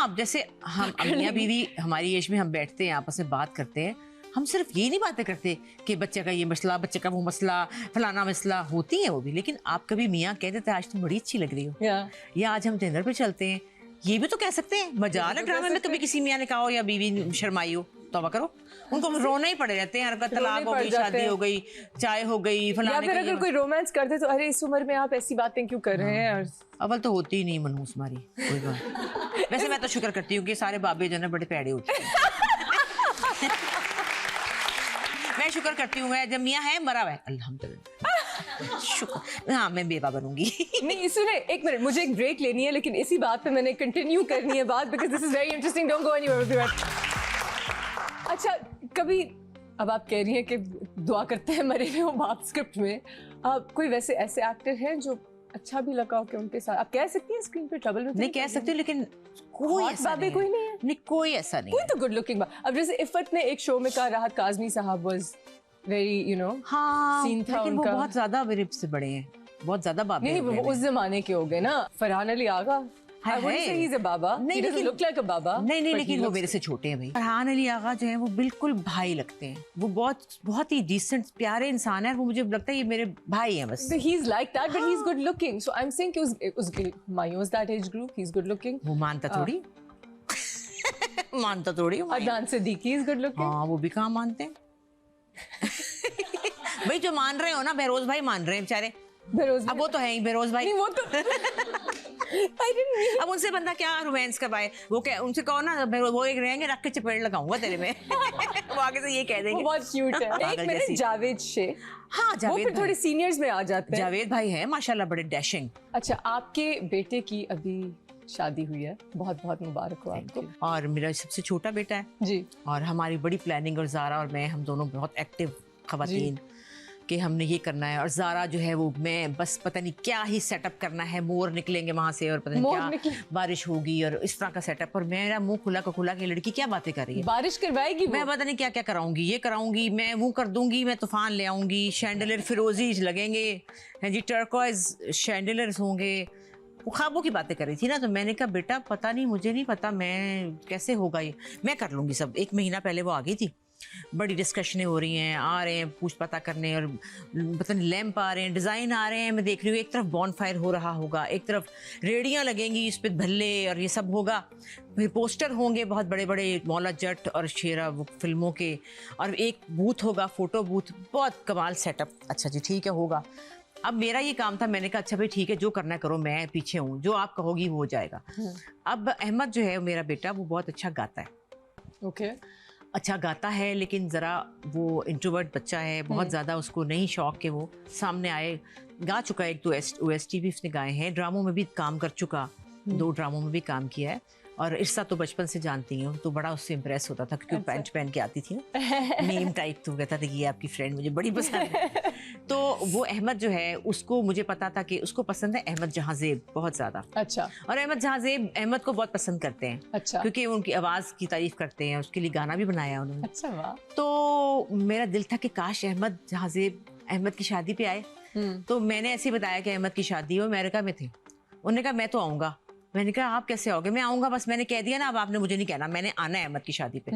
हाँ, जैसे हम मियां बीवी हमारी एज में हम बैठते हैं, आपस में बात करते हैं, हम सिर्फ ये नहीं बातें करते कि बच्चे का ये मसला, बच्चे का वो मसला, फलाना मसला, होती है वो भी, लेकिन आप कभी मियाँ कह देते आज तुम बड़ी अच्छी लग रही हो, या आज हम डिनर पे चलते हैं, ये भी तो कह सकते हैं। मजाल है ड्रामे में कभी किसी मियाँ ने कहा हो या बीवी शर्माई हो, तौबा करो, उनको रोना ही पड़े रहते हैं, हर तलाक हो गई, शादी हो गई, चाय हो गई, फलाने या फिर अगर कोई रोमांस करते तो अरे इस उम्र में आप ऐसी बातें क्यों कर रहे हैं। अव्वल तो होती ही नहीं मनहूस हमारी कोई बात। वैसे मैं तो शुक्र करती हूँ कि सारे बाबे जो है बड़े पैड़े होते हैं। मैं शुक्र करती हूँ, मैं जब मियाँ है मरा हुआ है अल्हम्दुलिल्लाह, शुक्र। हाँ, मैं बेवा बनूंगी। नहीं सुने, एक मिनट, मुझे एक ब्रेक लेनी है, लेकिन इसी बात पे मैंने कंटिन्यू करनी है बात, because this is very interesting, don't go anywhere. अच्छा, कभी अब आप कह रही हैं कि दुआ करते हैं मरे हुए हो बाप स्क्रिप्ट में, कोई वैसे ऐसे एक्टर हैं जो अच्छा भी लगा हो कि उनके साथ आप कह सकती हैं स्क्रीन पे ट्रबल में? नहीं कह सकती, लेकिन कोई ऐसा नहीं, कोई नहीं है। नहीं, कोई ऐसा नहीं, कोई तो गुड लुकिंग। अब जैसे इफ़त ने एक शो में कहा राहत काज़मी साहब वाज वेरी यू नो, हाँ, सीन था लेकिन उनका। वो बहुत ज्यादा मेरे से बड़े हैं, बहुत ज्यादा बाबे। नहीं, वो उस जमाने के हो गए ना। Farhan Ali Agha, I wouldn't say he's a baba. He doesn't look like a baba. नहीं, लेकिन वो मेरे से छोटे हैं भाई। फरहान अली आगा जो है वो बिल्कुल भाई लगते हैं, वो बहुत ही डिसेंट प्यारे इंसान है, वो मुझे लगता है ये मेरे भाई हैं बस। He's like that, but he's good looking. So I'm saying कि Mayo's that age group, he's good looking. वो मानता थोड़ी मानता थोड़ी। Adnan Siddiqui is good looking. हाँ, वो भी कहाँ मानते हैं। भाई जो मान रहे हो ना, बहरोज भाई मान रहे हैं बेचारे। अब वो तो है ही बहरोज भाई। वो तो अब उनसे बंदा क्या रोमांस करवाए, वो क्या उनसे कहो ना, वो एक रहेंगे रख के चपेट लगाऊंगा तेरे में। वो आगे से ये कह देंगे। बहुत क्यूट है। एक मिनट, जावेद शेख। हाँ, जावेद, वो फिर थोड़े सीनियर्स में आ जाते हैं। जावेद भाई है माशाल्लाह, बड़े डैशिंग। अच्छा, आपके बेटे की अभी शादी हुई है, बहुत बहुत मुबारक हो आपको। और मेरा सबसे छोटा बेटा है जी, और हमारी बड़ी प्लानिंग, और ज़ारा और मैं, हम दोनों बहुत एक्टिव खवातीन कि हमने ये करना है। और ज़ारा जो है वो, मैं बस पता नहीं क्या ही सेटअप करना है, मोर निकलेंगे वहां से और पता नहीं क्या बारिश होगी और इस तरह का सेटअप। और मेरा मुंह खुला का खुला कि लड़की क्या बातें कर रही है, बारिश करवाएगी, मैं पता नहीं क्या क्या कराऊंगी, ये कराऊंगी, मैं वो कर दूंगी, मैं तूफान ले आऊंगी, शैंडलियर फिरोजी लगेंगे हैं जी, टर्कोइज शैंडलियर्स होंगे, वो ख्वाबों की बातें कर रही थी ना। तो मैंने कहा बेटा पता नहीं, मुझे नहीं पता मैं कैसे होगा ये, मैं कर लूंगी सब। 1 महीना पहले वो आ गई थी, बड़ी डिस्कशनें हो रही हैं, आ रहे हैं पूछ पता करने, और पता नहीं लैंप आ रहे हैं, डिज़ाइन आ रहे हैं, मैं देख रही हूँ एक तरफ बॉनफायर हो रहा होगा, एक तरफ रेडियाँ लगेंगी, इस पर भल्ले और ये सब होगा, फिर पोस्टर होंगे बहुत बड़े बड़े, मौला जट और शेरा वो फिल्मों के, और एक बूथ होगा, फोटो बूथ, बहुत कमाल सेटअप। अच्छा जी ठीक है, होगा। अब मेरा ये काम था, मैंने कहा अच्छा भाई ठीक है, जो करना करो, मैं पीछे हूँ, जो आप कहोगी वो हो जाएगा। अब अहमद जो है मेरा बेटा, वो बहुत अच्छा गाता है। ओके, अच्छा गाता है, लेकिन ज़रा वो इंट्रोवर्ट बच्चा है, बहुत ज़्यादा उसको नहीं शौक कि वो सामने आए। गा चुका है, एक तो OST भी उसने गाए हैं, ड्रामों में भी काम कर चुका, 2 ड्रामों में भी काम किया है। और इर्सा तो बचपन से जानती हूँ, तो बड़ा उससे इम्प्रेस होता था क्योंकि अच्छा। पैंट पहन के आती थी ना, मीम टाइप, तो कहता था कि ये आपकी फ्रेंड मुझे बड़ी पसंद है। तो वो अहमद जो है, उसको मुझे पता था कि उसको पसंद है अहमद जहांजेब बहुत ज्यादा। अच्छा। और अहमद जहांजेब अहमद को बहुत पसंद करते हैं। अच्छा। क्योंकि उनकी आवाज की तारीफ करते हैं, उसके लिए गाना भी बनाया उन्होंने। अच्छा, वाह। तो मेरा दिल था कि काश अहमद जहांजेब अहमद की शादी पे आए। तो मैंने ऐसे बताया कि अहमद की शादी हो, अमेरिका में थे। उन्होंने कहा मैं तो आऊंगा। मैंने कहा आप कैसे आओगे? मैं आऊंगा, बस मैंने कह दिया ना, अब आपने मुझे नहीं कहना, मैंने आना है अहमद की शादी पे।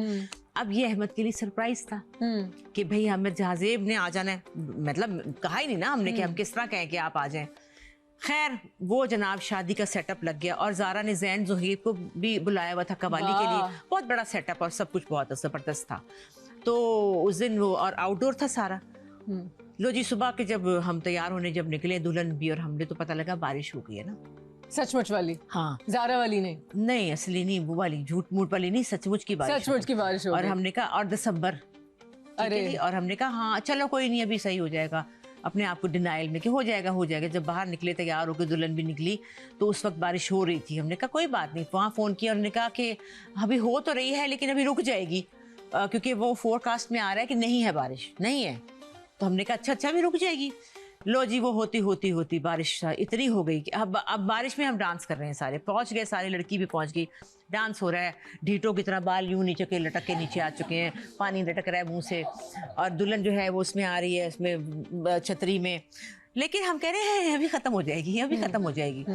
अब ये अहमद के लिए सरप्राइज था कि भाई अहमद जहांजेब ने आ जाना है, मतलब कहा ही नहीं ना हमने कि हम किस तरह कहें कि आप आ जाएं। खैर वो जनाब शादी का सेटअप लग गया, और ज़ारा ने ज़ैन ज़ुहैब को भी बुलाया हुआ था कवाली के लिए, बहुत बड़ा सेटअप और सब कुछ बहुत ज़बरदस्त था। तो उस दिन वो, और आउटडोर था सारा। लो जी, सुबह के जब हम तैयार होने जब निकले, दुल्हन भी और हमने, तो पता लगा बारिश हो गई है ना। सचमुच वाली? हाँ, ज़ारा वाली नहीं, असली नहीं, वो वाली झूठ मूठ वाली नहीं, सचमुच की बारिश। सचमुच की बारिश हो गई। और हमने कहा, और दिसंबर, अरे, और हमने कहा हाँ चलो कोई नहीं, अभी सही हो जाएगा, अपने आप को डिनाइल में कि हो जाएगा। जब बाहर निकले, तैयार होकर दुल्हन भी निकली, तो उस वक्त बारिश हो रही थी। हमने कहा कोई बात नहीं, वहाँ फ़ोन किया, उन्होंने कहा कि अभी हो तो रही है लेकिन अभी रुक जाएगी, क्योंकि वो फोरकास्ट में आ रहा है कि नहीं है बारिश, नहीं है। तो हमने कहा अच्छा अभी रुक जाएगी। लो जी, वो होती बारिश इतनी हो गई कि अब बारिश में हम डांस कर रहे हैं, सारे पहुंच गए, सारी लड़की भी पहुंच गई, डांस हो रहा है, ढीटों की तरह बाल यूं नीचे के लटक के नीचे आ चुके हैं, पानी लटक रहा है मुंह से, और दुल्हन जो है वो उसमें आ रही है, उसमें छतरी में। लेकिन हम कह रहे हैं अभी खत्म हो जाएगी, अभी खत्म हो जाएगी,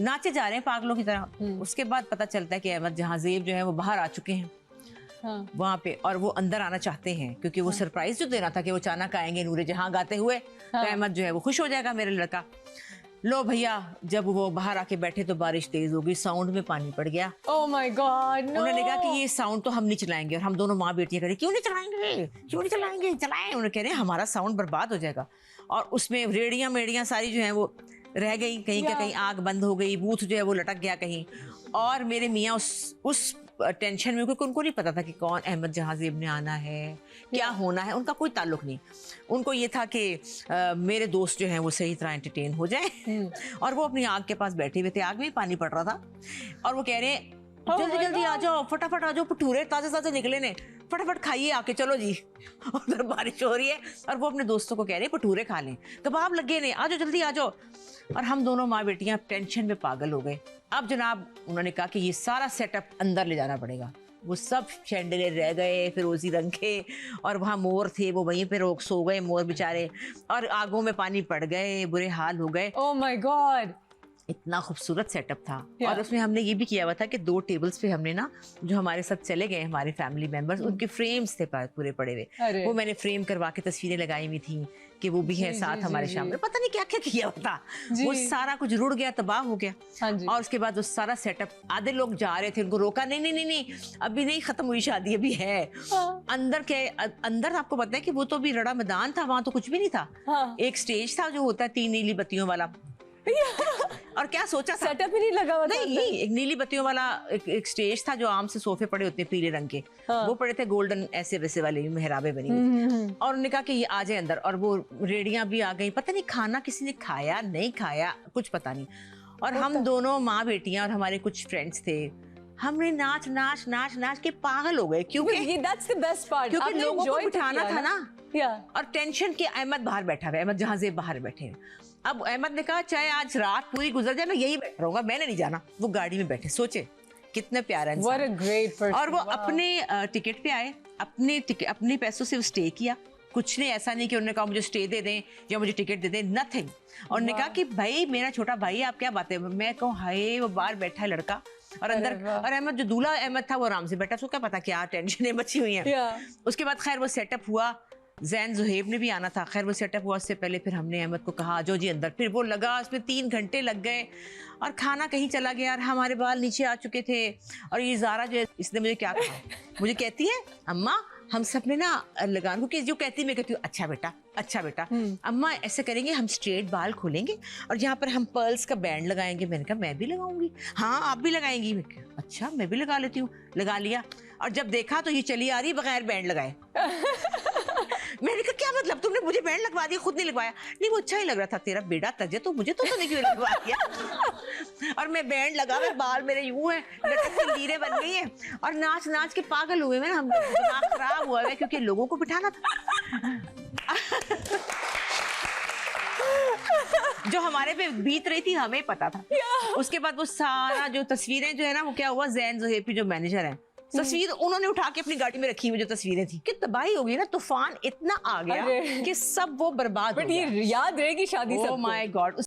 नाचे जा रहे हैं पागलों की तरह। उसके बाद पता चलता है कि अहमद जहां ज़ेब जो है वो बाहर आ चुके हैं वहां पे, और वो अंदर आना चाहते हैं क्योंकि वो सरप्राइज जो देना था कि वो अचानक आएंगे नूरे जहां गाते हुए, तो अहमद जो है वो खुश हो जाएगा मेरा लड़का। लो भैया, जब वो बाहर आके बैठे तो बारिश तेज हो गई, साउंड में पानी पड़ गया। Oh my god, no. उन्होंने कहा कि ये साउंड तो हम नहीं चलाएंगे, और हम दोनों माँ बेटियां कह रही क्यों नहीं चलाएंगे, क्यों नहीं चलाएंगे, चलाएं। उन्होंने कह रहे हैं हमारा साउंड बर्बाद हो जाएगा, और उसमें रेडियां मेडियां सारी जो है वो रह गई, कहीं का कहीं आग बंद हो गई, बूथ जो है वो लटक गया कहीं। और मेरे मियाँ उस टेंशन में, क्योंकि उनको नहीं पता था कि कौन अहमद जहां ज़ेब ने आना है, क्या होना है, उनका कोई ताल्लुक नहीं। उनको ये था कि मेरे दोस्त जो हैं वो सही तरह एंटरटेन हो जाए। और वो अपनी आग के पास बैठे हुए थे, आग में ही पानी पड़ रहा था, और वो कह रहे हैं जल्दी जल्दी आ जाओ, फटाफट आ जाओ, भटूरे ताजे ताजे निकले ने, फटाफट खाइए आके, चलो जी। उधर बारिश हो रही है और वो अपने दोस्तों को कह रहे हैं भटूरे खा लें, कबाब लगे ने, आ जाओ जल्दी आ जाओ। और हम दोनों माँ बेटियां टेंशन में पागल हो गए। अब जनाब उन्होंने कहा कि ये सारा सेटअप अंदर ले जाना पड़ेगा। वो सब शैंडलियर रह गए फिरोजी रंग के, और वहाँ मोर थे वो वहीं पे रोक सो गए मोर बेचारे, और आगों में पानी पड़ गए, बुरे हाल हो गए। ओह माय गॉड, इतना खूबसूरत सेटअप था। और उसमें हमने ये भी किया हुआ था कि 2 टेबल्स पे हमने ना, जो हमारे साथ चले गए हमारे फैमिली मेंबर्स, उनके फ्रेम्स थे पूरे पड़े हुए, वो मैंने फ्रेम करवा के तस्वीरें लगाई हुई थी कि वो भी है साथ हमारे शामिल। पता नहीं क्या क्या किया हुआ था, वो सारा कुछ रुड़ गया, तबाह हो गया। और उसके बाद वो सारा सेटअप, आधे लोग जा रहे थे, उनको रोका, नहीं नहीं नहीं नहीं अभी नहीं खत्म हुई शादी, अभी है अंदर के अंदर। आपको पता है कि वो तो अभी रड़ा मैदान था, वहां तो कुछ भी नहीं था। एक स्टेज था जो होता है 3 नीली बत्तियों वाला, और क्या सोचा था, सेटअप ही नहीं लगा हुआ था। नहीं, एक नीली बत्तियों वाला एक स्टेज था, जो आम से सोफे पड़े होते हैं पीले रंग के, वो पड़े थे गोल्डन ऐसे वैसे वाले मेहराबे बनी हुई। और उन्होंने कहा कि ये आ जाए अंदर, और वो रेडियां भी आ गई। पता नहीं खाना किसी ने खाया नहीं खाया, कुछ पता नहीं। और हम दोनों माँ बेटियां और हमारे कुछ फ्रेंड्स थे, हमने नाच नाच नाच नाच के पागल हो गए, क्योंकि दैट्स द बेस्ट पार्ट, क्योंकि लोगों को बिठाना था ना। और टेंशन के अहमद बाहर बैठा हुआ, अहमद जहां ज़ेब बाहर बैठे हैं। अब अहमद ने कहा चाहे आज रात पूरी गुजर जाए मैं यही बैठ रहूंगा, मैंने नहीं जाना। वो गाड़ी में बैठे, सोचे कितने प्यारा इंसान। What a great person, और वो wow. अपने टिकट पे आए, अपने पैसों से स्टे किया, कुछ नहीं, ऐसा नहीं कि उन्होंने कहा मुझे स्टे दे दें या मुझे टिकट दे दें, नथिंग। और उन्होंने कहा कि भाई मेरा छोटा भाई, आप क्या बातें। मैं कहूँ हाय, वो बाहर बैठा है लड़का, और अंदर, और अहमद जो दूल्हा अहमद था वो आराम से बैठा, उसको क्या पता क्या टेंशनें बची हुई हैं। उसके बाद खैर वो सेटअप हुआ, जैन ज़ुहैब ने भी आना था। खैर वो सेटअप हुआ, उससे पहले फिर हमने अहमद को कहा जो जी अंदर, फिर वो लगा, उसमें 3 घंटे लग गए, और खाना कहीं चला गया, और हमारे बाल नीचे आ चुके थे। और ये ज़ारा जो है, इसने मुझे क्या कहा, मुझे कहती है अम्मा हम सब ने ना लगान, क्योंकि जो कहती मैं कहती हूँ अच्छा बेटा, अच्छा बेटा, अम्मा ऐसे करेंगे हम स्ट्रेट बाल खोलेंगे और यहाँ पर हम पर्ल्स का बैंड लगाएंगे। मैंने कहा मैं भी लगाऊंगी। हाँ आप भी लगाएंगी? मैं कहा अच्छा मैं भी लगा लेती हूँ। लगा लिया, और जब देखा तो ये चली आ रही बगैर बैंड लगाए। मैंने कहा क्या मतलब, तुमने मुझे बैंड लगवा दिया, खुद नहीं लगवाया? नहीं वो अच्छा ही लग रहा था, तेरा बेटा तजे तो मुझे तो नहीं क्यों लगवा दिया। और मैं बैंड लगा, मैं बाल मेरे यूं है, लटक के लीरें बन गई हैं, और नाच नाच के पागल हुए हैं। हम दिमाग खराब हुआ है क्योंकि लोगों को बिठाना था। जो हमारे पे बीत रही थी हमें पता था। उसके बाद वो सारा जो तस्वीरें जो है ना, वो क्या हुआ, जैन ज़ुहैब जो मैनेजर है, तस्वीर उन्होंने उठा के अपनी गाड़ी में रखी हुई जो तस्वीरें थी, कि तबाही हो गई ना, तूफान इतना आ गया कि सब वो बर्बाद हो गया। याद रहेगी शादी। ओह माय गॉड।